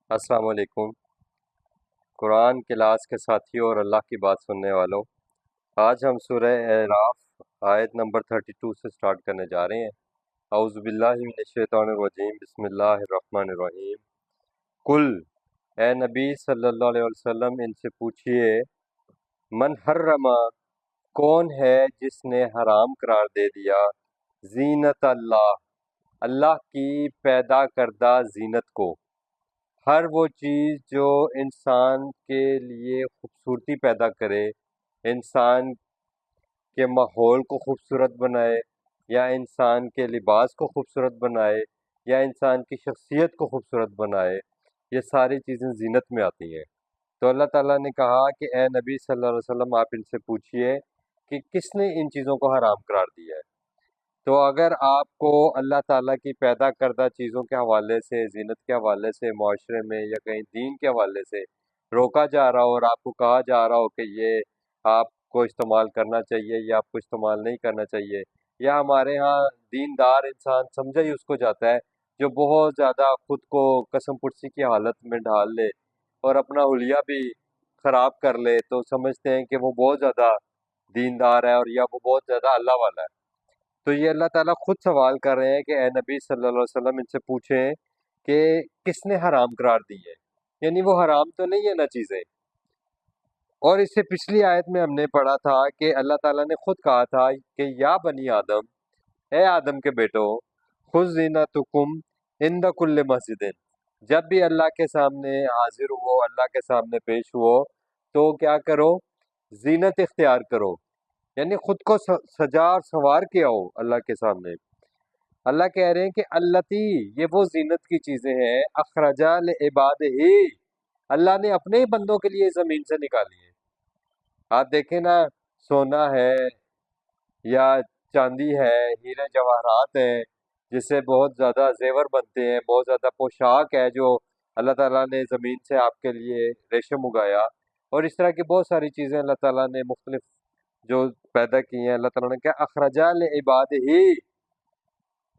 السلام علیکم قرآن کلاس کے ساتھیوں اور اللہ کی بات سننے والوں، آج ہم سورہ اعراف آیت نمبر 32 سے سٹارٹ کرنے جا رہے ہیں۔ اعوذ باللہ من الشیطان الرجیم، بسم اللہ الرحمن الرحیم۔ کل، اے نبی صلی اللہ علیہ وسلم ان سے پوچھئے، من حرم، کون ہے جس نے حرام قرار دے دیا، زینت اللہ، اللہ کی پیدا کردہ زینت کو، ہر وہ چیز جو انسان کے لیے خوبصورتی پیدا کرے، انسان کے ماحول کو خوبصورت بنائے، یا انسان کے لباس کو خوبصورت بنائے، یا انسان کی شخصیت کو خوبصورت بنائے، یہ ساری چیزیں زینت میں آتی ہیں۔ تو اللہ تعالیٰ نے کہا کہ اے نبی صلی اللہ علیہ وسلم آپ ان سے پوچھئے کہ کس نے ان چیزوں کو حرام قرار دیا ہے۔ تو اگر آپ کو اللہ تعالیٰ کی پیدا کردہ چیزوں کے حوالے سے، زینت کے حوالے سے، معاشرے میں یا کہیں دین کے حوالے سے روکا جا رہا ہو اور آپ کو کہا جا رہا ہو کہ یہ آپ کو استعمال کرنا چاہیے یا آپ کو استعمال نہیں کرنا چاہیے، یا ہمارے ہاں دیندار انسان سمجھا ہی اس کو جاتا ہے جو بہت زیادہ خود کو قسم پرسی کی حالت میں ڈھال لے اور اپنا حلیہ بھی خراب کر لے، تو سمجھتے ہیں کہ وہ بہت زیادہ دیندار ہے اور یا وہ بہت زیادہ اللہ والا ہے۔ تو یہ اللہ تعالیٰ خود سوال کر رہے ہیں کہ اے نبی صلی اللہ علیہ وسلم ان سے پوچھیں کہ کس نے حرام قرار دی ہے، یعنی وہ حرام تو نہیں ہے نا چیزیں۔ اور اس سے پچھلی آیت میں ہم نے پڑھا تھا کہ اللہ تعالیٰ نے خود کہا تھا کہ یا بنی آدم، اے آدم کے بیٹو، خذ زینتکم عند کل مسجد، جب بھی اللہ کے سامنے حاضر ہو، اللہ کے سامنے پیش ہو، تو کیا کرو؟ زینت اختیار کرو، یعنی خود کو سجا اور سنوار کے آؤ اللہ کے سامنے۔ اللہ کہہ رہے ہیں کہ اللتی، یہ وہ زینت کی چیزیں ہیں، اخرجا لعبادہ، اللہ نے اپنے ہی بندوں کے لیے زمین سے نکالی ہیں۔ آپ دیکھیں نا، سونا ہے یا چاندی ہے، ہیرے جواہرات ہیں جس سے بہت زیادہ زیور بنتے ہیں، بہت زیادہ پوشاک ہے جو اللہ تعالیٰ نے زمین سے آپ کے لیے ریشم اگایا، اور اس طرح کی بہت ساری چیزیں اللہ تعالیٰ نے مختلف جو پیدا کی ہیں۔ اللہ تعالیٰ نے کیا اخرجا لعبادہ،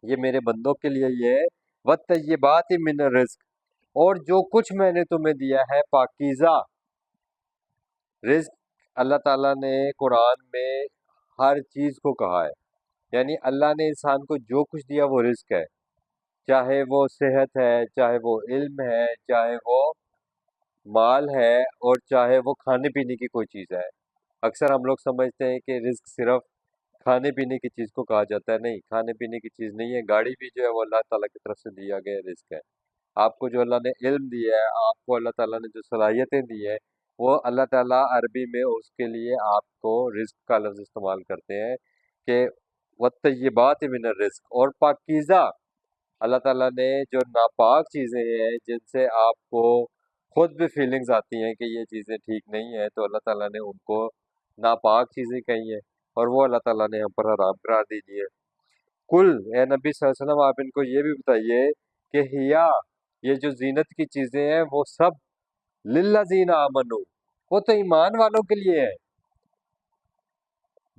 یہ میرے بندوں کے لیے یہ ہے، وَالطَّیِّبَاتِ مِنَ الرِّزْقِ، اور جو کچھ میں نے تمہیں دیا ہے پاکیزہ رزق۔ اللہ تعالیٰ نے قرآن میں ہر چیز کو کہا ہے، یعنی اللہ نے انسان کو جو کچھ دیا وہ رزق ہے، چاہے وہ صحت ہے، چاہے وہ علم ہے، چاہے وہ مال ہے، اور چاہے وہ کھانے پینے کی کوئی چیز ہے۔ اکثر ہم لوگ سمجھتے ہیں کہ رزق صرف کھانے پینے کی چیز کو کہا جاتا ہے، نہیں، کھانے پینے کی چیز نہیں ہے۔ گاڑی بھی جو ہے وہ اللہ تعالیٰ کی طرف سے دیا گیا رزق ہے۔ آپ کو جو اللہ نے علم دیا ہے، آپ کو اللہ تعالیٰ نے جو صلاحیتیں دی ہے، وہ اللہ تعالیٰ عربی میں اس کے لیے آپ کو رزق کا لفظ استعمال کرتے ہیں کہ وَالطَّیِّبَاتِ مِنَ الرِّزْقِ، اور پاکیزہ اللہ تعالیٰ نے جو ناپاک چیزیں ہیں جن سے آپ کو خود بھی فیلنگز آتی ہیں کہ یہ چیزیں ٹھیک نہیں ہیں، تو اللہ تعالیٰ نے ان کو ناپاک چیزیں کہی ہیں اور وہ اللہ تعالیٰ نے ہم پر حرام قرار دی دی ہے۔ کل، اے نبی صلی اللہ علیہ وسلم آپ ان کو یہ بھی بتائیے کہ ہیا، یہ جو زینت کی چیزیں ہیں وہ سب للذین آمنو، وہ تو ایمان والوں کے لیے ہے۔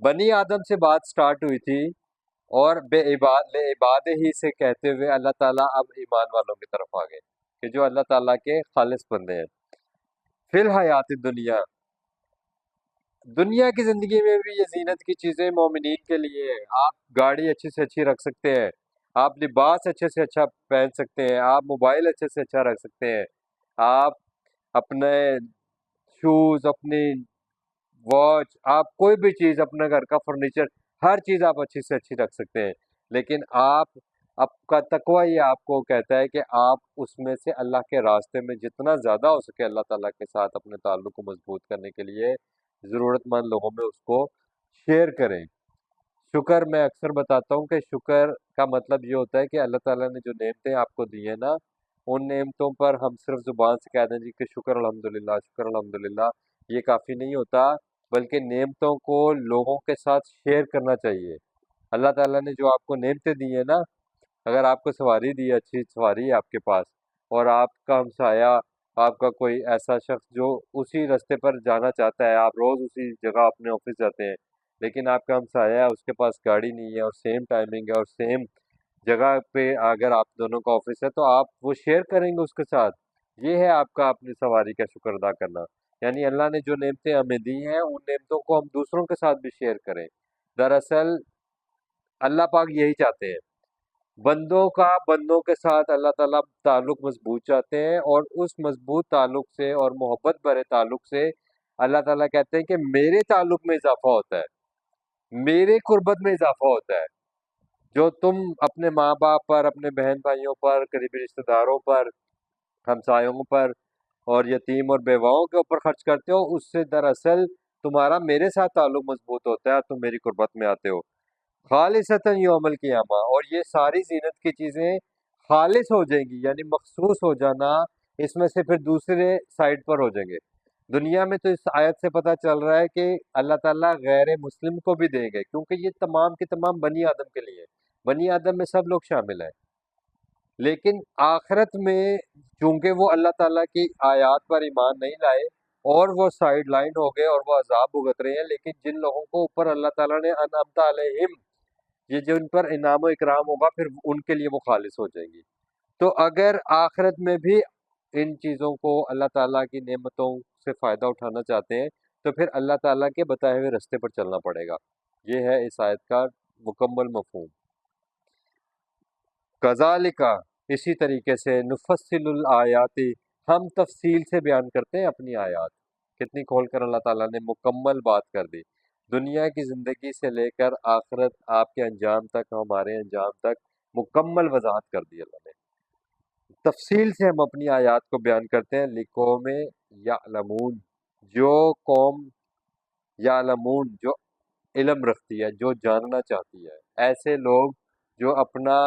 بنی آدم سے بات سٹارٹ ہوئی تھی اور بے عباد ہی سے کہتے ہوئے اللہ تعالیٰ اب ایمان والوں کی طرف آ گئے کہ جو اللہ تعالیٰ کے خالص بندے ہیں۔ فی الحیات دنیا، دنیا کی زندگی میں بھی یہ زینت کی چیزیں مومنین کے لیے ہیں۔ آپ گاڑی اچھی سے اچھی رکھ سکتے ہیں، آپ لباس اچھے سے اچھا پہن سکتے ہیں، آپ موبائل اچھے سے اچھا رکھ سکتے ہیں، آپ اپنے شوز، اپنی واچ، آپ کوئی بھی چیز، اپنے گھر کا فرنیچر، ہر چیز آپ اچھی سے اچھی رکھ سکتے ہیں، لیکن آپ کا تقوی یہ آپ کو کہتا ہے کہ آپ اس میں سے اللہ کے راستے میں جتنا زیادہ ہو سکے اللہ تعالیٰ کے ساتھ اپنے تعلق کو مضبوط کرنے کے لیے ضرورت مند لوگوں میں اس کو شیئر کریں۔ شکر میں اکثر بتاتا ہوں کہ شکر کا مطلب یہ ہوتا ہے کہ اللہ تعالیٰ نے جو نعمتیں آپ کو دی ہیں نا، ان نعمتوں پر ہم صرف زبان سے کہہ دیں جی کہ شکر الحمدللہ، شکر الحمدللہ، یہ کافی نہیں ہوتا، بلکہ نعمتوں کو لوگوں کے ساتھ شیئر کرنا چاہیے۔ اللہ تعالیٰ نے جو آپ کو نعمتیں دی ہیں نا، اگر آپ کو سواری دی ہے، اچھی سواری ہے آپ کے پاس، اور آپ کا ہمسایہ، آپ کا کوئی ایسا شخص جو اسی راستے پر جانا چاہتا ہے، آپ روز اسی جگہ اپنے آفس جاتے ہیں، لیکن آپ کا ہمسایہ ہے، اس کے پاس گاڑی نہیں ہے اور سیم ٹائمنگ ہے اور سیم جگہ پہ اگر آپ دونوں کا آفس ہے، تو آپ وہ شیئر کریں گے اس کے ساتھ، یہ ہے آپ کا اپنی سواری کا شکر ادا کرنا، یعنی اللہ نے جو نعمتیں ہمیں دی ہیں ان نعمتوں کو ہم دوسروں کے ساتھ بھی شیئر کریں۔ دراصل اللہ پاک یہی چاہتے ہیں، بندوں کا بندوں کے ساتھ اللہ تعالیٰ تعلق مضبوط چاہتے ہیں، اور اس مضبوط تعلق سے اور محبت بھرے تعلق سے اللہ تعالیٰ کہتے ہیں کہ میرے تعلق میں اضافہ ہوتا ہے، میرے قربت میں اضافہ ہوتا ہے۔ جو تم اپنے ماں باپ پر، اپنے بہن بھائیوں پر، قریبی رشتہ داروں پر، ہمسایوں پر اور یتیم اور بیواؤں کے اوپر خرچ کرتے ہو، اس سے دراصل تمہارا میرے ساتھ تعلق مضبوط ہوتا ہے اور تم میری قربت میں آتے ہو۔ خالصتاً یوم القیامہ، اور یہ ساری زینت کی چیزیں خالص ہو جائیں گی، یعنی مخصوص ہو جانا، اس میں سے پھر دوسرے سائڈ پر ہو جائیں گے۔ دنیا میں تو اس آیت سے پتہ چل رہا ہے کہ اللہ تعالیٰ غیر مسلم کو بھی دیں گے، کیونکہ یہ تمام کے تمام بنی آدم کے لیے، بنی آدم میں سب لوگ شامل ہیں۔ لیکن آخرت میں چونکہ وہ اللہ تعالیٰ کی آیات پر ایمان نہیں لائے اور وہ سائیڈ لائن ہو گئے اور وہ عذاب بھگت رہے ہیں، لیکن جن لوگوں کو اوپر اللہ تعالیٰ نے انعمت علیہم، یہ جو ان پر انعام و اکرام ہوگا، پھر ان کے لیے وہ خالص ہو جائیں گی۔ تو اگر آخرت میں بھی ان چیزوں کو اللہ تعالیٰ کی نعمتوں سے فائدہ اٹھانا چاہتے ہیں تو پھر اللہ تعالیٰ کے بتائے ہوئے رستے پر چلنا پڑے گا۔ یہ ہے اس آیت کا مکمل مفہوم۔ کذالک، اسی طریقے سے نفصل الآیات، ہم تفصیل سے بیان کرتے ہیں اپنی آیات۔ کتنی کھول کر اللہ تعالیٰ نے مکمل بات کر دی، دنیا کی زندگی سے لے کر آخرت آپ کے انجام تک، ہمارے انجام تک مکمل وضاحت کر دی اللہ نے۔ تفصیل سے ہم اپنی آیات کو بیان کرتے ہیں، لقوم یعلمون، جو قوم یعلمون جو علم رکھتی ہے، جو جاننا چاہتی ہے، ایسے لوگ جو اپنا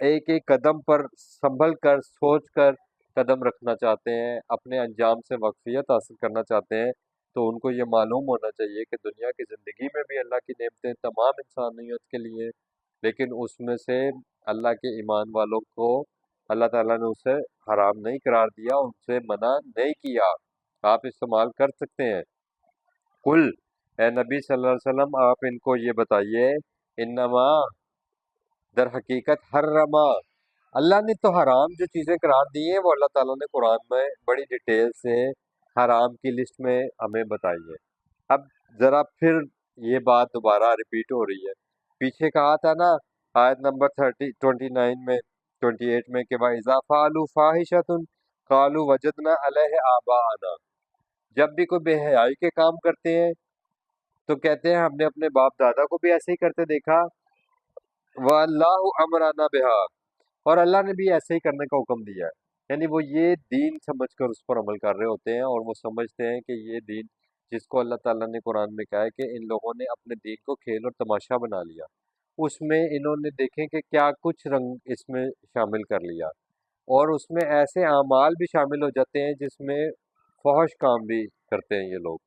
ایک ایک قدم پر سنبھل کر سوچ کر قدم رکھنا چاہتے ہیں، اپنے انجام سے واقفیت حاصل کرنا چاہتے ہیں، تو ان کو یہ معلوم ہونا چاہیے کہ دنیا کی زندگی میں بھی اللہ کی نعمتیں تمام انسانیت کے لیے، لیکن اس میں سے اللہ کے ایمان والوں کو اللہ تعالیٰ نے اسے حرام نہیں قرار دیا، ان سے منع نہیں کیا، آپ استعمال کر سکتے ہیں۔ کل، اے نبی صلی اللہ علیہ وسلم، آپ ان کو یہ بتائیے، انما، در حقیقت، حرما، اللہ نے تو حرام جو چیزیں قرار دی ہیں وہ اللہ تعالیٰ نے قرآن میں بڑی ڈیٹیل سے حرام کی لسٹ میں ہمیں بتائی ہے۔ اب ذرا پھر یہ بات دوبارہ ریپیٹ ہو رہی ہے، پیچھے کہا تھا نا آیت نمبر 29 میں 28 میں کہ وَإِذَا فَعَلُوا فَاحِشَةً قَالُوا وَجَدْنَا عَلَيْهَا آبَاءَنَا، جب بھی کوئی بے حیائی کے کام کرتے ہیں تو کہتے ہیں ہم نے اپنے باپ دادا کو بھی ایسے ہی کرتے دیکھا، وَاللَّهُ أَمَرَنَا بِهَا، اور اللہ نے بھی ایسے ہی کرنے کا حکم دیا ہے، یعنی وہ یہ دین سمجھ کر اس پر عمل کر رہے ہوتے ہیں، اور وہ سمجھتے ہیں کہ یہ دین جس کو اللہ تعالیٰ نے قرآن میں کہا ہے کہ ان لوگوں نے اپنے دین کو کھیل اور تماشا بنا لیا، اس میں انہوں نے دیکھیں کہ کیا کچھ رنگ اس میں شامل کر لیا، اور اس میں ایسے اعمال بھی شامل ہو جاتے ہیں جس میں فحش کام بھی کرتے ہیں یہ لوگ۔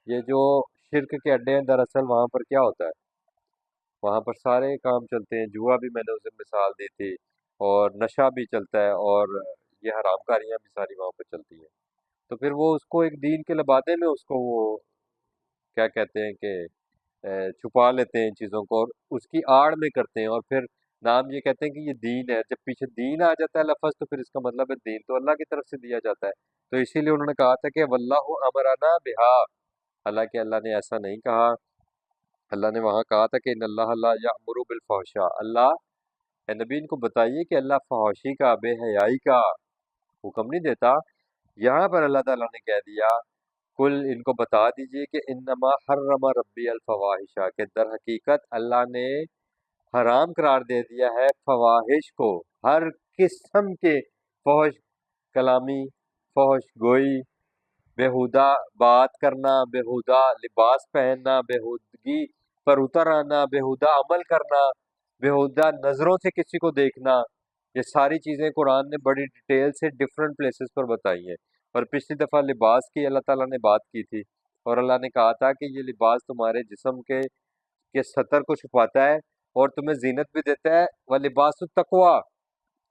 یہ جو شرک کے اڈے ہیں، دراصل وہاں پر کیا ہوتا ہے، وہاں پر سارے کام چلتے ہیں، جوا بھی میں نے اس دن مثال دی تھی، اور نشہ بھی چلتا ہے، اور یہ حرام کاریاں بھی ساری وہاں پر چلتی ہیں۔ تو پھر وہ اس کو ایک دین کے لبادے میں اس کو وہ کیا کہتے ہیں کہ چھپا لیتے ہیں ان چیزوں کو، اور اس کی آڑ میں کرتے ہیں، اور پھر نام یہ کہتے ہیں کہ یہ دین ہے۔ جب پیچھے دین آ جاتا ہے لفظ، تو پھر اس کا مطلب ہے دین تو اللہ کی طرف سے دیا جاتا ہے، تو اسی لیے انہوں نے کہا تھا کہ واللہ امرنا بہا، حالانکہ اللہ نے ایسا نہیں کہا۔ اللہ نے وہاں کہا تھا کہ ان اللہ لا یأمر بالفحشاء، اللہ، اے نبی ان کو بتائیے کہ اللہ فحاشی کا، بے حیائی کا حکم نہیں دیتا۔ یہاں پر اللہ تعالیٰ نے کہہ دیا، کل، ان کو بتا دیجئے کہ انما حرم ربی الفواحش، کہ در حقیقت اللہ نے حرام قرار دے دیا ہے فواحش کو، ہر قسم کے فحش کلامی، فحش گوئی، بےہودہ بات کرنا، بےہودہ لباس پہننا، بےہودگی پر اتر آنا، بےہودہ عمل کرنا، بےہودہ نظروں سے کسی کو دیکھنا، یہ ساری چیزیں قرآن نے بڑی ڈیٹیل سے ڈفرینٹ پلیسز پر بتائی ہیں۔ اور پچھلی دفعہ لباس کی اللہ تعالیٰ نے بات کی تھی، اور اللہ نے کہا تھا کہ یہ لباس تمہارے جسم کے ستر کو چھپاتا ہے اور تمہیں زینت بھی دیتا ہے، وَلِبَاسُ التَّقْوَىٰ،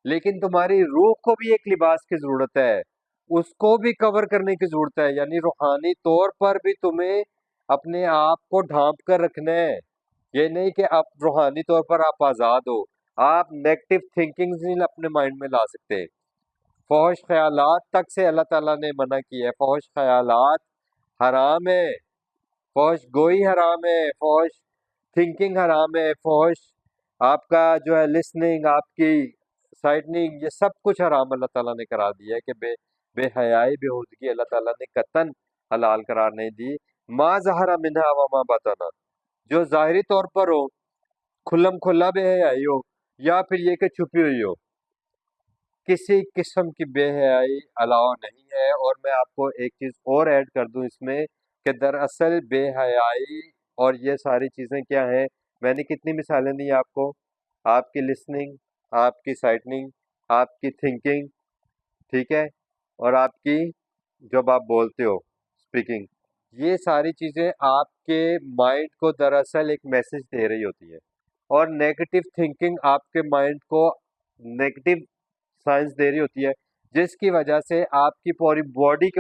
لیکن تمہاری روح کو بھی ایک لباس کی ضرورت ہے، اس کو بھی کور کرنے کی ضرورت ہے، یعنی روحانی طور پر بھی تمہیں اپنے آپ کو ڈھانپ کر رکھنا ہے۔ یہ نہیں کہ آپ روحانی طور پر آپ آزاد ہو، آپ نیگیٹو تھنکنگز نہیں اپنے مائنڈ میں لا سکتے، فحش خیالات تک سے اللہ تعالیٰ نے منع کیا ہے. فحش خیالات حرام ہے، فحش گوئی حرام ہے، فحش تھنکنگ حرام ہے، فحش آپ کا جو ہے لسننگ، آپ کی سائٹنگ، یہ سب کچھ حرام اللہ تعالیٰ نے قرار دیا ہے. کہ بے حیائی، بے ہودگی اللہ تعالیٰ نے قطعاً حلال قرار نہیں دی. ما ظہر منہا وما بطن، جو ظاہری طور پر ہو، کھلم کھلا بے حیائی ہو، یا پھر یہ کہ چھپی ہوئی ہو، کسی قسم کی بے حیائی الاؤ نہیں ہے. اور میں آپ کو ایک چیز اور ایڈ کر دوں اس میں، کہ دراصل بے حیائی اور یہ ساری چیزیں کیا ہیں. میں نے کتنی مثالیں دی آپ کو، آپ کی لسننگ، آپ کی سائٹنگ، آپ کی تھنکنگ، ٹھیک ہے، اور آپ کی جب آپ بولتے ہو اسپیکنگ، یہ ساری چیزیں آپ کے مائنڈ کو دراصل ایک میسج دے رہی ہوتی ہے. اور نیگیٹو تھنکنگ آپ کے مائنڈ کو نیگیٹو سائنس دے رہی ہوتی ہے، جس کی وجہ سے آپ کی پوری باڈی کے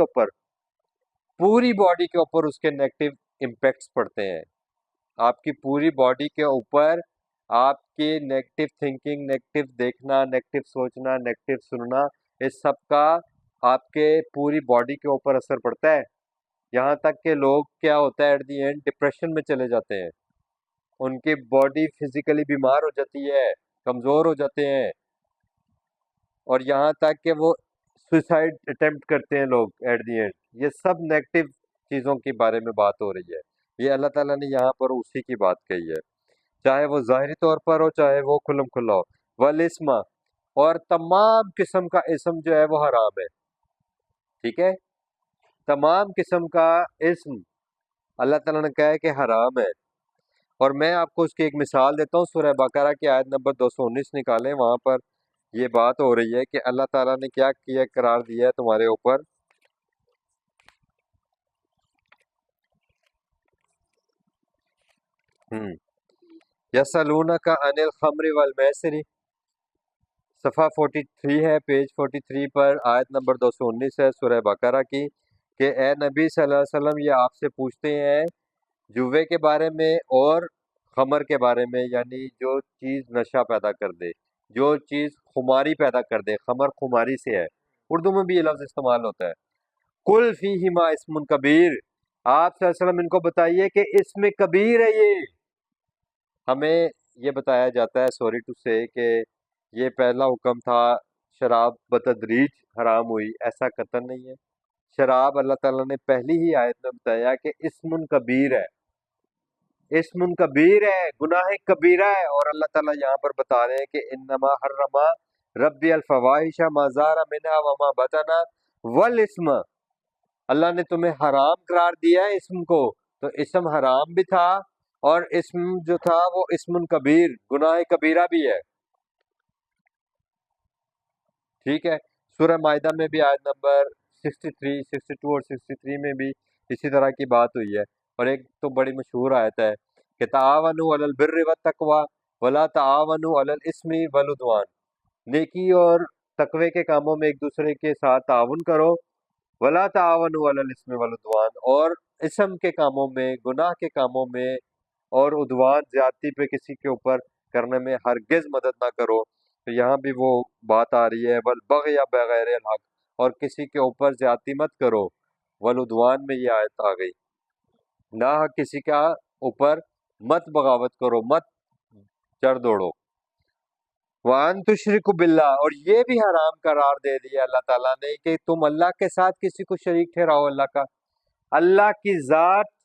اوپر اس کے نیگیٹو امپیکٹس پڑتے ہیں. آپ کی پوری باڈی کے اوپر آپ کی نیگیٹو تھنکنگ، نیگیٹو دیکھنا، نیگیٹو سوچنا، نیگیٹو سننا، اس سب کا آپ کے پوری باڈی کے اوپر اثر پڑتا ہے. یہاں تک کہ لوگ کیا ہوتا ہے ایٹ دی اینڈ ڈپریشن میں چلے جاتے ہیں، ان کی باڈی فزیکلی بیمار ہو جاتی ہے، کمزور ہو جاتے ہیں، اور یہاں تک کہ وہ سوسائڈ اٹیمپٹ کرتے ہیں لوگ ایٹ دی اینڈ. یہ سب نیگیٹو چیزوں کے بارے میں بات ہو رہی ہے. یہ اللہ تعالیٰ نے یہاں پر اسی کی بات کہی ہے، چاہے وہ ظاہری طور پر ہو، چاہے وہ کھلم کھلا ہو. والاسم، اور تمام قسم کا اسم جو ہے وہ حرام ہے. ٹھیک ہے، تمام قسم کا اسم اللہ تعالیٰ نے کہا ہے کہ حرام ہے. اور میں آپ کو اس کی ایک مثال دیتا ہوں. سورہ بقرہ کی آیت نمبر 219 نکالیں، وہاں پر یہ بات ہو رہی ہے کہ اللہ تعالیٰ نے کیا کیا، قرار دیا ہے تمہارے اوپر. یسألونک عن الخمر والمیسر، صفحہ 43 ہے، پیج 43 پر آیت نمبر 219 ہے سورہ بقرہ کی، کہ اے نبی صلی اللہ علیہ وسلم یہ آپ سے پوچھتے ہیں جوے کے بارے میں اور خمر کے بارے میں، یعنی جو چیز نشہ پیدا کر دے، جو چیز خماری پیدا کر دے. خمر خماری سے ہے، اردو میں بھی یہ لفظ استعمال ہوتا ہے. کل فیہما اسم کبیر، آپ صلی اللہ علیہ وسلم ان کو بتائیے کہ اسم کبیر ہے. یہ ہمیں یہ بتایا جاتا ہے، سوری ٹو سے، کہ یہ پہلا حکم تھا شراب بتدریج حرام ہوئی، ایسا قطعاً نہیں ہے. شراب اللہ تعالیٰ نے پہلی ہی آیت میں بتایا کہ اسم کبیر ہے، اسم کبیر ہے، گناہ کبیرہ ہے. اور اللہ تعالیٰ یہاں پر بتا رہے ہیں کہ انما حرم ربی الفواحش ما ظہر منہا وما بطن والاسم، اللہ نے تمہیں حرام قرار دیا ہے اسم کو. تو اسم حرام بھی تھا، اور اسم جو تھا وہ اسم کبیر، گناہ کبیرہ بھی ہے. ٹھیک ہے، سورہ مائدہ میں بھی آیت نمبر 63، 62 اور 63 میں بھی اسی طرح کی بات ہوئی ہے. اور ایک تو بڑی مشہور آیت ہے کہ تعاونوا علی البر والتقوی ولا تعاونوا علی الاسم والعدوان، نیکی اور تقوی کے کاموں میں ایک دوسرے کے ساتھ تعاون کرو، ولا تعاونوا علی الاسم والعدوان، اور اسم کے کاموں میں، گناہ کے کاموں میں اور عدوان، زیادتی پہ کسی کے اوپر کرنے میں ہرگز مدد نہ کرو. تو یہاں بھی وہ بات آ رہی ہے والبغی بغیر الحق، اور کسی کے اوپر زیادتی مت کرو. والعدوان میں یہ آیت آ گئی، نہ کسی کا اوپر مت بغاوت کرو، مت چڑھ دوڑو. وَأَن تُشْرِكُوا بِاللَّهِ، اور یہ بھی حرام قرار دے دیا اللہ تعالیٰ نے کہ تم اللہ کے ساتھ کسی کو شریک ٹھہراؤ. اللہ کا، اللہ کی ذات،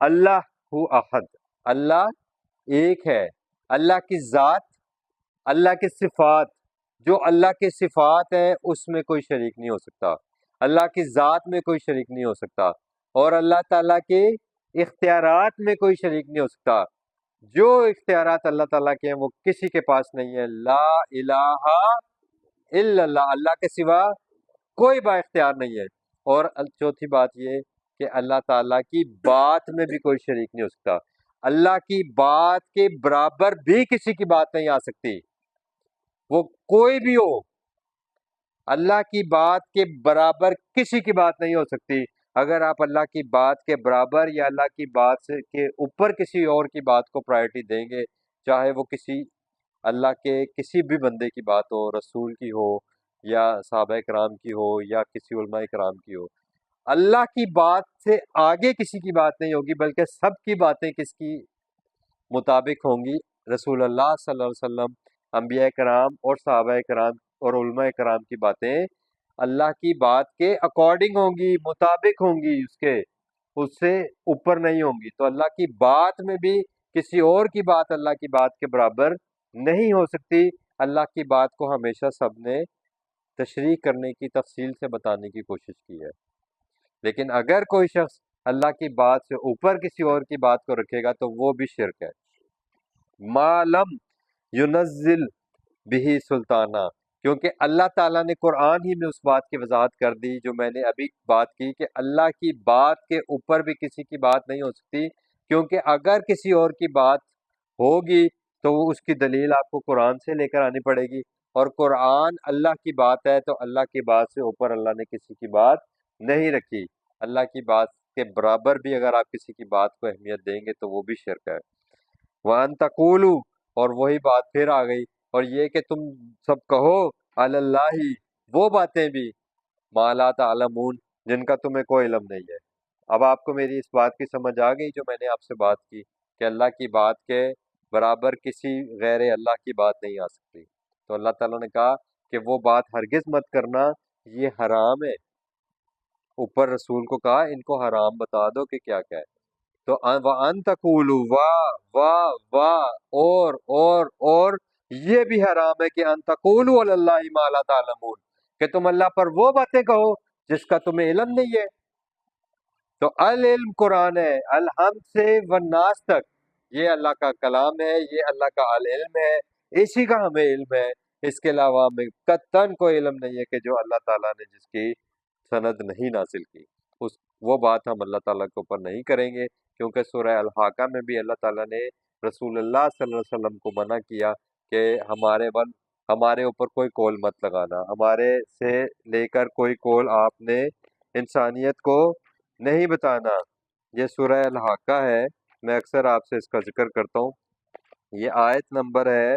اللہ ہو احد، اللہ ایک ہے. اللہ کی ذات، اللہ کی صفات، جو اللہ کی صفات ہیں اس میں کوئی شریک نہیں ہو سکتا، اللہ کی ذات میں کوئی شریک نہیں ہو سکتا، اور اللہ تعالیٰ کے اختیارات میں کوئی شریک نہیں ہو سکتا. جو اختیارات اللہ تعالیٰ کے ہیں وہ کسی کے پاس نہیں ہے. لا الہ الا اللہ، اللہ کے سوا کوئی با اختیار نہیں ہے. اور چوتھی بات یہ کہ اللہ تعالیٰ کی بات میں بھی کوئی شریک نہیں ہو سکتا. اللہ کی بات کے برابر بھی کسی کی بات نہیں آ سکتی، وہ کوئی بھی ہو. اللہ کی بات کے برابر کسی کی بات نہیں ہو سکتی. اگر آپ اللہ کی بات کے برابر یا اللہ کی بات سے کے اوپر کسی اور کی بات کو پرائرٹی دیں گے، چاہے وہ کسی اللہ کے کسی بھی بندے کی بات ہو، رسول کی ہو، یا صحابہ کرام کی ہو یا کسی علماء کرام کی ہو، اللہ کی بات سے آگے کسی کی بات نہیں ہوگی، بلکہ سب کی باتیں کس کی مطابق ہوں گی؟ رسول اللہ صلی اللہ علیہ وسلم، انبیاء کرام اور صحابہ کرام اور علماء کرام کی باتیں اللہ کی بات کے اکارڈنگ ہوں گی، مطابق ہوں گی، اس سے اوپر نہیں ہوں گی۔ تو اللہ کی بات میں بھی کسی اور کی بات اللہ کی بات کے برابر نہیں ہو سکتی۔ اللہ کی بات کو ہمیشہ سب نے تشریح کرنے کی، تفصیل سے بتانے کی کوشش کی ہے، لیکن اگر کوئی شخص اللہ کی بات سے اوپر کسی اور کی بات کو رکھے گا تو وہ بھی شرک ہے۔ ما لم ینزل بہ سلطانہ، کیونکہ اللہ تعالیٰ نے قرآن ہی میں اس بات کی وضاحت کر دی جو میں نے ابھی بات کی، کہ اللہ کی بات کے اوپر بھی کسی کی بات نہیں ہو سکتی، کیونکہ اگر کسی اور کی بات ہوگی تو وہ اس کی دلیل آپ کو قرآن سے لے کر آنی پڑے گی، اور قرآن اللہ کی بات ہے تو اللہ کی بات سے اوپر اللہ نے کسی کی بات نہیں رکھی۔ اللہ کی بات کے برابر بھی اگر آپ کسی کی بات کو اہمیت دیں گے تو وہ بھی شرک ہے۔ وَأَن تَقُولُوا، اور وہی بات پھر آ گئی، اور یہ کہ تم سب کہو علی اللہ، وہ باتیں بھی ما لا تعلمون، جن کا تمہیں کوئی علم نہیں ہے۔ اب آپ کو میری اس بات کی سمجھ آ گئی جو میں نے آپ سے بات کی، کہ اللہ کی بات کے برابر کسی غیر اللہ کی بات نہیں آ سکتی۔ تو اللہ تعالیٰ نے کہا کہ وہ بات ہرگز مت کرنا، یہ حرام ہے۔ اوپر رسول کو کہا ان کو حرام بتا دو کہ کیا کیا ہے۔ تو وَأَن تَقُولُوا، اور یہ بھی حرام ہے کہ ان تقولوا علی اللہ ما لا تعلمون، کہ تم اللہ پر وہ باتیں کہو جس کا تمہیں علم نہیں ہے۔ تو العلم قرآن ہے، الحمد سے والناس تک یہ اللہ کا کلام ہے، یہ اللہ کا العلم ہے، اسی کا ہمیں علم ہے۔ اس کے علاوہ ہمیں قطعاً کوئی علم نہیں ہے کہ جو اللہ تعالیٰ نے جس کی سند نہیں نازل کی، وہ بات ہم اللہ تعالیٰ کے اوپر نہیں کریں گے، کیونکہ سورہ الحاقہ میں بھی اللہ تعالیٰ نے رسول اللہ صلی اللہ علیہ وسلم کو منع کیا کہ ہمارے اوپر کوئی قول مت لگانا، ہمارے سے لے کر کوئی قول آپ نے انسانیت کو نہیں بتانا۔ یہ سورہ الحاقہ ہے، میں اکثر آپ سے اس کا ذکر کرتا ہوں، یہ آیت نمبر ہے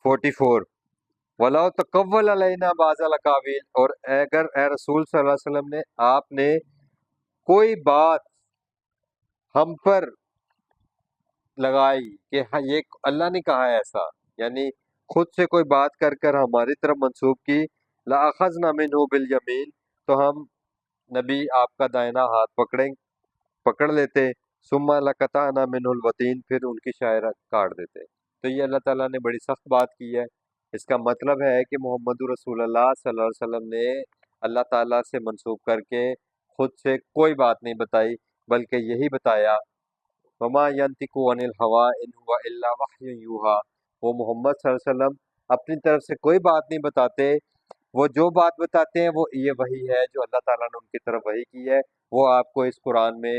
44۔ وَلَوْ تَقَوَّلَ عَلَيْنَا بَعْضَ الْأَقَاوِيلِ، اور اگر اے رسول صلی اللہ علیہ وسلم نے آپ نے کوئی بات ہم پر لگائی کہ یہ اللہ نے کہا ہے ایسا، یعنی خود سے کوئی بات کر کر ہماری طرف منسوب کی، لَأَخَذْنَا مِنْهُ بِالْيَمِينِ، تو ہم نبی آپ کا دائنا ہاتھ پکڑ لیتے، ثُمَّ لَقَطَعْنَا مِنْهُ الْوَتِينَ، پھر ان کی شاعر کاٹ دیتے۔ تو یہ اللہ تعالیٰ نے بڑی سخت بات کی ہے۔ اس کا مطلب ہے کہ محمد رسول اللہ صلی اللہ علیہ وسلم نے اللہ تعالیٰ سے منسوب کر کے خود سے کوئی بات نہیں بتائی، بلکہ یہی بتایا، وَمَا يَنْطِقُ عَنِ الْهَوَىٰ إِنْ هُوَ إِلَّا وَحْيٌ يُوحَىٰ، وہ محمد صلی اللہ علیہ وسلم اپنی طرف سے کوئی بات نہیں بتاتے، وہ جو بات بتاتے ہیں وہ یہ وحی ہے جو اللہ تعالیٰ نے ان کی طرف وحی کی ہے، وہ آپ کو اس قرآن میں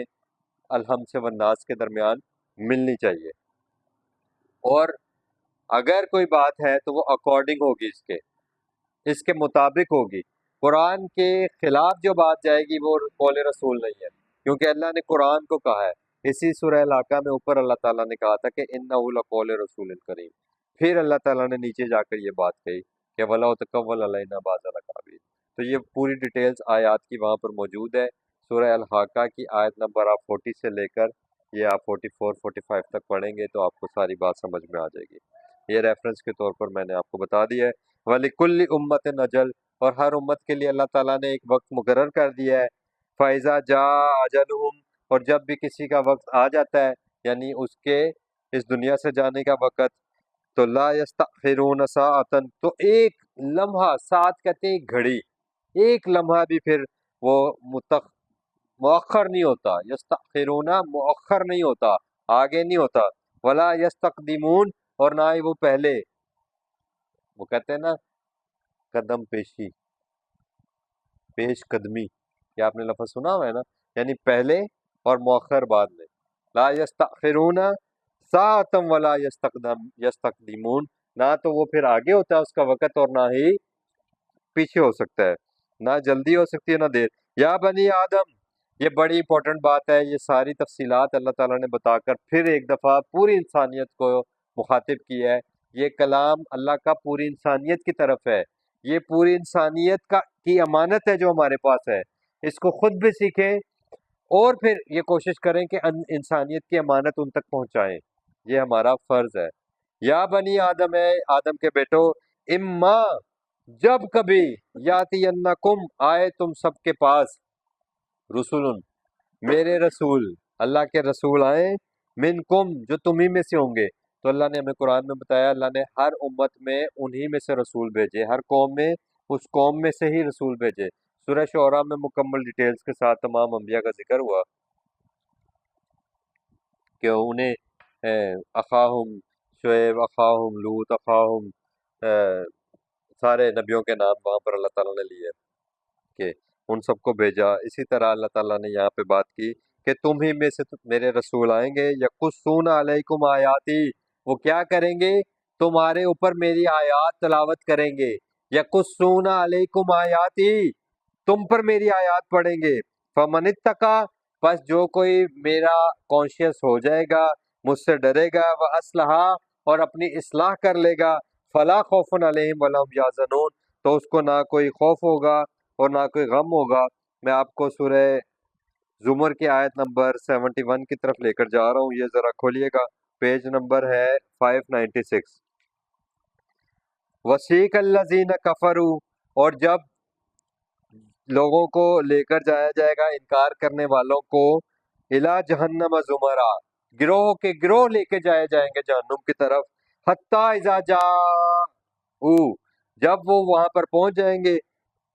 الحمد سے والناس کے درمیان ملنی چاہیے۔ اور اگر کوئی بات ہے تو وہ اکارڈنگ ہوگی، اس کے مطابق ہوگی۔ قرآن کے خلاف جو بات جائے گی وہ قول رسول نہیں ہے، کیونکہ اللہ نے قرآن کو کہا ہے۔ اسی سورہ الحاقہ میں اوپر اللہ تعالیٰ نے کہا تھا کہ اِنَّهُ لَقَوْلُ رَسُولٍ کریم، پھر اللہ تعالیٰ نے نیچے جا کر یہ بات کہی کہ وَلَوْ تَقَوَّلَ عَلَيْنَا بَعْضَ الْأَقَاوِيلِ۔ تو یہ پوری ڈیٹیلز آیات کی وہاں پر موجود ہے، سورہ الحاقہ کی آیت نمبر آپ 40 سے لے کر یہ آپ 44 45 تک پڑھیں گے تو آپ کو ساری بات سمجھ میں آ جائے گی۔ یہ ریفرنس کے طور پر میں نے آپ کو بتا دیا ہے۔ وَلِكُلِّ أُمَّةٍ أَجَلٌ، اور ہر امت کے لیے اللہ تعالیٰ نے ایک وقت مقرر کر دیا ہے۔ فَإِذَا جَاءَ أَجَلُهُمْ، اور جب بھی کسی کا وقت آ جاتا ہے، یعنی اس کے اس دنیا سے جانے کا وقت، تو لا يستأخرون ساعة، تو ایک لمحہ، ساعت کہتے ہیں گھڑی، ایک لمحہ بھی پھر وہ مؤخر نہیں ہوتا، یستأخرون مؤخر نہیں ہوتا، آگے نہیں ہوتا، ولا یستقدمون، اور نہ ہی وہ پہلے، وہ کہتے ہیں نا قدم پیشی، پیش قدمی، یہ آپ نے لفظ سنا ہوا ہے نا، یعنی پہلے اور مؤخر بعد میں، لا یستأخرون ساعة ولا یستقدمون، نہ تو وہ پھر آگے ہوتا ہے اس کا وقت اور نہ ہی پیچھے ہو سکتا ہے، نہ جلدی ہو سکتی ہے نہ دیر۔ یا بنی آدم، یہ بڑی امپورٹنٹ بات ہے، یہ ساری تفصیلات اللہ تعالیٰ نے بتا کر پھر ایک دفعہ پوری انسانیت کو مخاطب کیا ہے۔ یہ کلام اللہ کا پوری انسانیت کی طرف ہے یہ پوری انسانیت کی امانت ہے جو ہمارے پاس ہے، اس کو خود بھی سیکھیں اور پھر یہ کوشش کریں کہ انسانیت کی امانت ان تک پہنچائیں، یہ ہمارا فرض ہے۔ یا بنی آدم ہے، آدم کے بیٹو، اما جب کبھی یاتینکم آئے تم سب کے پاس رسول میرے رسول، اللہ کے رسول آئیں، منکم جو تمہیں میں سے ہوں گے، تو اللہ نے ہمیں قرآن میں بتایا اللہ نے ہر امت میں انہی میں سے رسول بھیجے، ہر قوم میں اس قوم میں سے ہی رسول بھیجے۔ سورہ شعراء میں مکمل ڈیٹیلز کے ساتھ تمام انبیاء کا ذکر ہوا کہ انہیں اخاہم شعیب، اخاہم لوط، اخاہم سارے نبیوں کے نام وہاں پر اللہ تعالیٰ نے لیے کہ ان سب کو بھیجا۔ اسی طرح اللہ تعالیٰ نے یہاں پہ بات کی کہ تم ہی میں سے میرے رسول آئیں گے، یقصون علیکم آیاتی، وہ کیا کریں گے؟ تمہارے اوپر میری آیات تلاوت کریں گے، یقصون علیکم آیاتی، تم پر میری آیات پڑھیں گے، فمن اتقا، پس جو کوئی میرا کانشیس ہو جائے گا، مجھ سے ڈرے گا، وہ اسلحہ، اور اپنی اصلاح کر لے گا، فلا خوف علیہم ولا هم یحزنون، تو اس کو نہ کوئی خوف ہوگا اور نہ کوئی غم ہوگا۔ میں آپ کو سورہ زمر کی آیت نمبر 71 کی طرف لے کر جا رہا ہوں، یہ ذرا کھولیے گا، پیج نمبر ہے 596۔ وسیق الذین کفروا، اور جب لوگوں کو لے کر جایا جائے گا انکار کرنے والوں کو، الا جہنم زمرا، گروہ کے گروہ لے کے جائے جائیں گے جہنم کی طرف، حتی اذا جاؤ، جب وہ وہاں پر پہنچ جائیں گے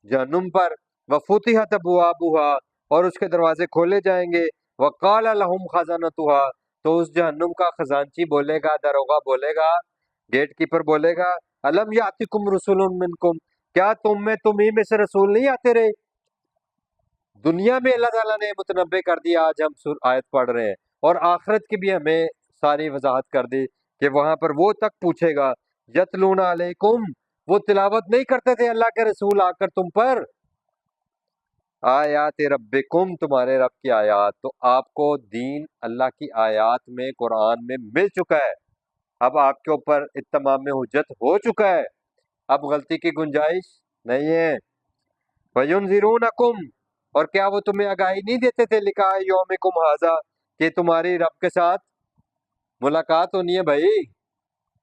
جہنم پر، وفتحت ابوابها، اور اس کے دروازے کھولے جائیں گے، وقال لهم خزنتها، تو اس جہنم کا خزانچی بولے گا، دروغہ بولے گا، گیٹ کیپر بولے گا، الم یاتکم رسول منکم، کیا تمہیں میں سے رسول نہیں آتے رہے؟ دنیا میں اللہ تعالیٰ نے متنبع کر دیا، آج ہم آیت پڑھ رہے ہیں، اور آخرت کی بھی ہمیں ساری وضاحت کر دی کہ وہاں پر وہ تک پوچھے گا، یتلون علیکم، وہ تلاوت نہیں کرتے تھے اللہ کے رسول آ کر تم پر، آیات ربکم، تمہارے رب کی آیات، تو آپ کو دین اللہ کی آیات میں قرآن میں مل چکا ہے، اب آپ کے اوپر اتمام حجت ہو چکا ہے، اب غلطی کی گنجائش نہیں ہے۔ وَيُنذِرُونَكُمْ، اور کیا وہ تمہیں آگاہی نہیں دیتے تھے لقاء یومکم ھذا، کہ تمہاری رب کے ساتھ ملاقات ہونی ہے بھائی،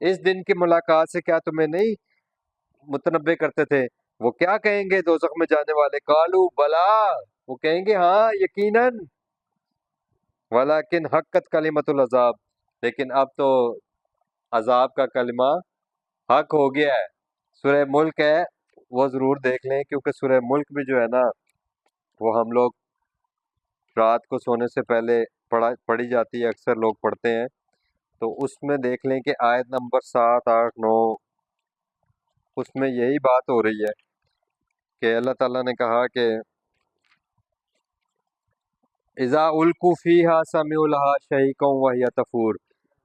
اس دن کی ملاقات سے کیا تمہیں نہیں متنبع کرتے تھے؟ وہ کیا کہیں گے دوزخ میں جانے والے؟ قالوا بلا، وہ کہیں گے ہاں یقیناً، ولیکن حقت کلمۃ العذاب، لیکن اب تو عذاب کا کلمہ حق ہو گیا ہے۔ سورہ ملک ہے، وہ ضرور دیکھ لیں، کیونکہ سورہ ملک بھی جو ہے نا وہ ہم لوگ رات کو سونے سے پہلے پڑھی جاتی ہے، اکثر لوگ پڑھتے ہیں، تو اس میں دیکھ لیں کہ آیت نمبر 7، 8، 9، اس میں یہی بات ہو رہی ہے کہ اللہ تعالیٰ نے کہا کہ اذا القوا فیہا سمعوا لہا شہیقا وہی تفور،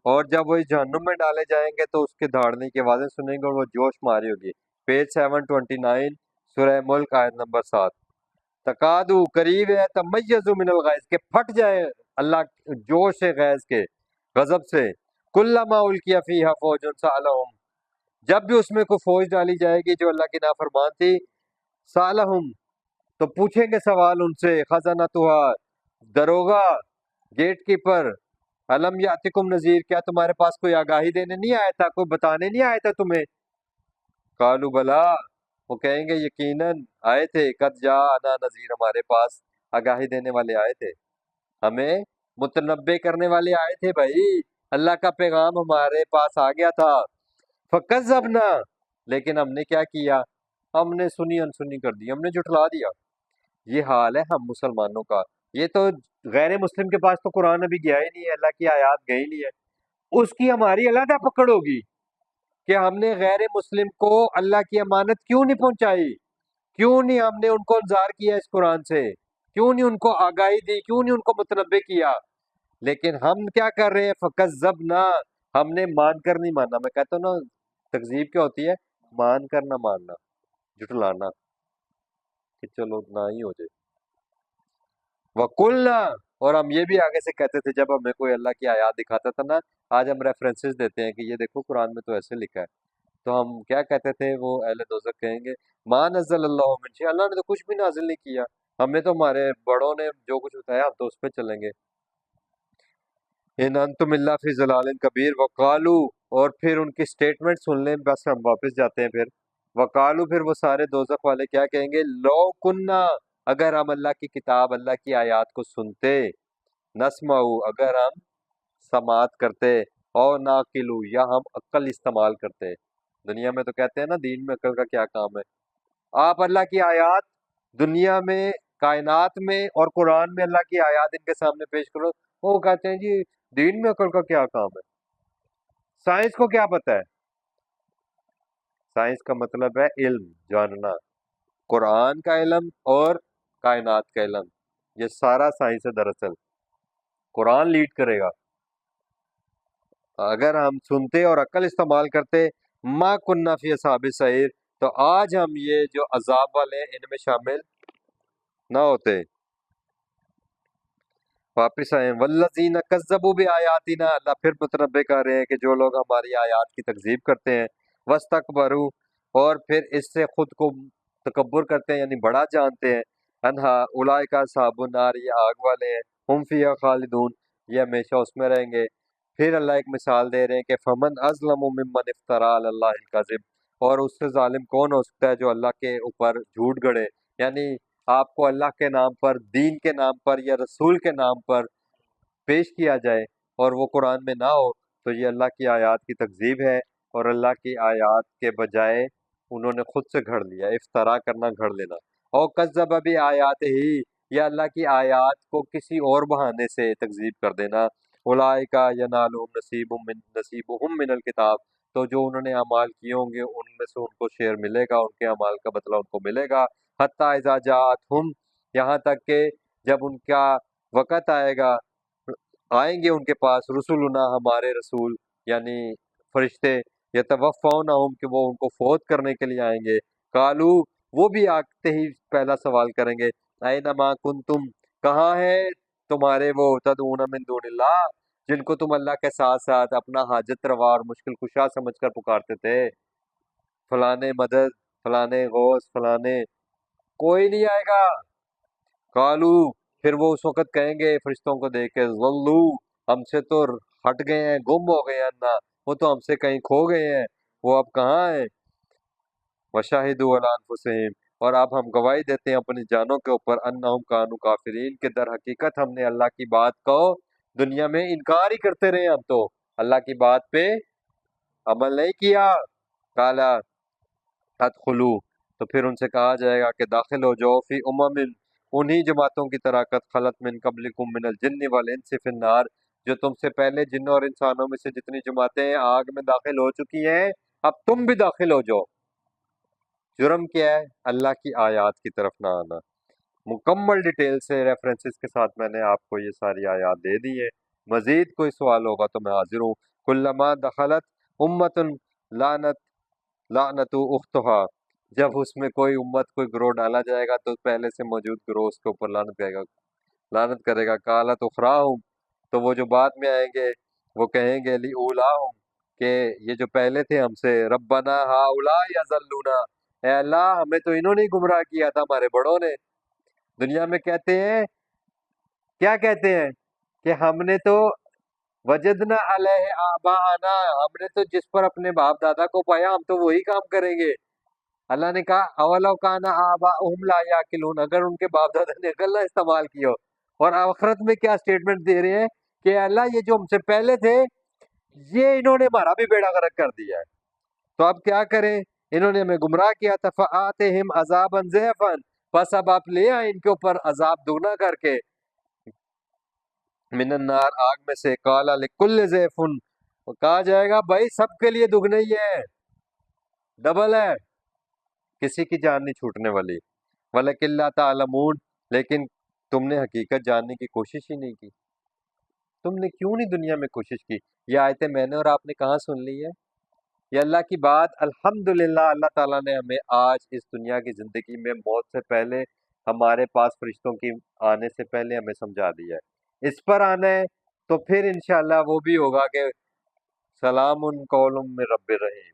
اور جب وہ اس جہنم میں ڈالے جائیں گے تو اس کے دھاڑنے کی آوازیں سنیں گے اور وہ جوش ماری ہوگی۔ پیج 729، سورہ ملک، آیت نمبر 7۔ تقادو، قریب ہے، تمیز من الغیظ، کہ پھٹ جائے اللہ جوش سے، غیظ کے، غضب سے، کلما القی فیہا فوج سألہم، جب بھی اس میں کوئی فوج ڈالی جائے گی جو اللہ کی نافرمان تھی، سألہم، تو پوچھیں گے سوال ان سے، خزنتھا، دروغہ، گیٹ کیپر، الم یاتکم نذیر، کیا تمہارے پاس کوئی آگاہی دینے نہیں آیا تھا، کوئی بتانے نہیں آیا تھا تمہیں؟ قالوا بلا، وہ کہیں گے یقیناً آئے تھے، قد جاءنا نذیر، ہمارے پاس آگاہی دینے والے آئے تھے، ہمیں متنبع کرنے والے آئے تھے بھائی، اللہ کا پیغام ہمارے پاس آ گیا تھا، فکذبنا، لیکن ہم نے کیا کیا؟ ہم نے سنی انسنی کر دی، ہم نے جھٹلا دیا۔ یہ حال ہے ہم مسلمانوں کا، یہ تو غیر مسلم کے پاس تو قرآن ابھی گیا ہی نہیں ہے، اللہ کی آیات گئی نہیں ہے، اس کی ہماری علیحدہ پکڑ ہوگی کہ ہم نے غیر مسلم کو اللہ کی امانت کیوں نہیں پہنچائی، کیوں نہیں ہم نے ان کو انذار کیا اس قرآن سے، کیوں نہیں ان کو آگاہی دی، کیوں نہیں ان کو متنبع کیا؟ لیکن ہم کیا کر رہے ہیں؟ فکذبنا، ہم نے مان کر نہیں ماننا۔ میں کہتا ہوں نا تکذیب کیا ہوتی ہے؟ مان کر نہ ماننا، جھٹلانا، کہ چلو نہ ہی ہو جائے۔ وَقُلْنَا، اور ہم یہ بھی آگے سے کہتے تھے جب ہمیں کوئی اللہ کی آیات دکھاتا تھا نا، آج ہم ریفرنسز دیتے ہیں کہ یہ دیکھو قرآن میں تو ایسے لکھا ہے، تو ہم کیا کہتے تھے، وہ اہل دوزخ کہیں گے ما نزل اللہ من شیء، اللہ نے تو کچھ بھی نازل نہیں کیا، ہمیں تو ہمارے بڑوں نے جو کچھ بتایا ہم تو اس پہ چلیں گے۔ ان انتم الا فی ضلال کبیر وقالو، اور پھر ان کی سٹیٹمنٹ سن لیں، بس ہم واپس جاتے ہیں پھر۔ وقالو، پھر وہ سارے دوزخ والے کیا کہیں گے، لو کننا، اگر ہم اللہ کی کتاب، اللہ کی آیات کو سنتے، نسمعو، اگر ہم سماعت کرتے، اور ناقلو، یا ہم عقل استعمال کرتے۔ دنیا میں تو کہتے ہیں نا دین میں عقل کا کیا کام ہے، آپ اللہ کی آیات دنیا میں، کائنات میں اور قرآن میں اللہ کی آیات ان کے سامنے پیش کرو، وہ کہتے ہیں جی دین میں عقل کا کیا کام ہے، سائنس کو کیا پتہ ہے۔ سائنس کا مطلب ہے علم، جاننا، قرآن کا علم اور کائنات کا علم، یہ سارا سائنس ہے دراصل، قرآن لیڈ کرے گا۔ اگر ہم سنتے اور عقل استعمال کرتے، ما کننا فی اصحاب السعیر، تو آج ہم یہ جو عذاب والے ہیں ان میں شامل نہ ہوتے۔ واپس آئے، والذین کذبوا بآیاتنا، اللہ پھر متنبع کر رہے ہیں کہ جو لوگ ہماری آیات کی تکذیب کرتے ہیں، واستکبروا، اور پھر اس سے خود کو تکبر کرتے ہیں یعنی بڑا جانتے ہیں، انہا اولئک اصحاب النار، یہ آگ والے ہیں، ہم فیہا خالدون، یہ ہمیشہ اس میں رہیں گے۔ پھر اللہ ایک مثال دے رہے ہیں کہ فمن اظلم ممن افترى علی اللہ الکذب، اور اس سے ظالم کون ہو سکتا ہے جو اللہ کے اوپر جھوٹ گڑے، یعنی آپ کو اللہ کے نام پر، دین کے نام پر یا رسول کے نام پر پیش کیا جائے اور وہ قرآن میں نہ ہو، تو یہ اللہ کی آیات کی تکذیب ہے، اور اللہ کی آیات کے بجائے انہوں نے خود سے گھڑ لیا، افترا کرنا، گھڑ لینا۔ اور کذب بھی آیات ہی، یا اللہ کی آیات کو کسی اور بہانے سے تکذیب کر دینا۔ اولئک ینالہم نصیبہم من الکتاب، تو جو انہوں نے اعمال کیے ہوں گے ان میں سے ان کو شیئر ملے گا، ان کے اعمال کا بدلہ ان کو ملے گا۔ حتی اذا جاءتہم، یہاں تک کہ جب ان کا وقت آئے گا، آئیں گے ان کے پاس رسولنا، ہمارے رسول یعنی فرشتے، یتوفونہم، کہ وہ ان کو فوت کرنے کے لیے آئیں گے، قالو، وہ بھی آتے ہی پہلا سوال کریں گے، اینما کنتم، کہاں ہے تمہارے وہ تدعون من دون اللہ، جن کو تم اللہ کے ساتھ ساتھ اپنا حاجت روا اور مشکل کشا سمجھ کر پکارتے تھے، فلانے مدد، فلانے غوث، فلانے، کوئی نہیں آئے گا۔ قالو، پھر وہ اس وقت کہیں گے فرشتوں کو دیکھ کے، ضلو، ہم سے تو ہٹ گئے ہیں، گم ہو گئے ہیں، نہ وہ تو ہم سے کہیں کھو گئے ہیں، وہ اب کہاں ہیں۔ وشاہدوا علی انفسہم، اور اب ہم گواہی دیتے ہیں اپنی جانوں کے اوپر، انہم کانوا کافرین، کہ در حقیقت ہم نے اللہ کی بات کو دنیا میں انکار ہی کرتے رہے، ہم تو اللہ کی بات پہ عمل نہیں کیا۔ کالا ادخلو، تو پھر ان سے کہا جائے گا کہ داخل ہو جاؤ، فی انہی جماعتوں کی طرح، قد خلت من قبلکم من الجن والانس فی النار، جو تم سے پہلے جنوں اور انسانوں میں سے جتنی جماعتیں ہیں آگ میں داخل ہو چکی ہیں، اب تم بھی داخل ہو جاؤ۔ جرم کیا ہے؟ اللہ کی آیات کی طرف نہ آنا۔ مکمل ڈیٹیل سے ریفرنسز کے ساتھ میں نے آپ کو یہ ساری آیات دے دی ہے، مزید کوئی سوال ہوگا تو میں حاضر ہوں۔ کلما دخلت امت لعنت لعنت اختہا، جب اس میں کوئی امت، کوئی گروہ ڈالا جائے گا تو پہلے سے موجود گروہ اس کے اوپر لعنت کرے گا۔ قالت اخراہم، تو وہ جو بعد میں آئیں گے وہ کہیں گے لی اولاہم، کہ یہ جو پہلے تھے ہم سے، ربنا ہؤلاء یضلونا، اے اللہ ہمیں تو انہوں نے ہی گمراہ کیا تھا، ہمارے بڑوں نے۔ دنیا میں کہتے ہیں، کیا کہتے ہیں کہ ہم نے تو وجدنا علیہ آباءنا، ہم نے تو جس پر اپنے باپ دادا کو پایا ہم تو وہی کام کریں گے۔ اللہ نے کہا اولو کان آباؤہم لا یعقلون، اگر ان کے باپ دادا نے عقل نہ استعمال کی ہو۔ اور آخرت میں کیا سٹیٹمنٹ دے رہے ہیں کہ اللہ یہ جو ہم سے پہلے تھے یہ انہوں نے ہمارا بھی بیڑا غرق کر دیا ہے، تو اب کیا کریں، انہوں نے ہمیں گمراہ کیا تھا، فآتہم عذابا ضعفا، بس اب آپ لے آئیں ان کے اوپر عذاب دگنا کر کے، من النار، آگ میں سے، قال لکل ضعف، کہا جائے گا بھائی سب کے لیے دگنا ہی ہے، ڈبل ہے، کسی کی جان نہیں چھوٹنے والی۔ وَلَكِنْ لَا تَعْلَمُونَ، لیکن تم نے حقیقت جاننے کی کوشش ہی نہیں کی، تم نے کیوں نہیں دنیا میں کوشش کی۔ یہ آیتیں میں نے اور آپ نے کہاں سن لی ہے؟ یہ اللہ کی بات، الحمدللہ اللہ تعالیٰ نے ہمیں آج اس دنیا کی زندگی میں موت سے پہلے، ہمارے پاس فرشتوں کی آنے سے پہلے ہمیں سمجھا دیا ہے، اس پر آنا ہے تو پھر انشاءاللہ وہ بھی ہوگا کہ سلام قول من رب الرحیم۔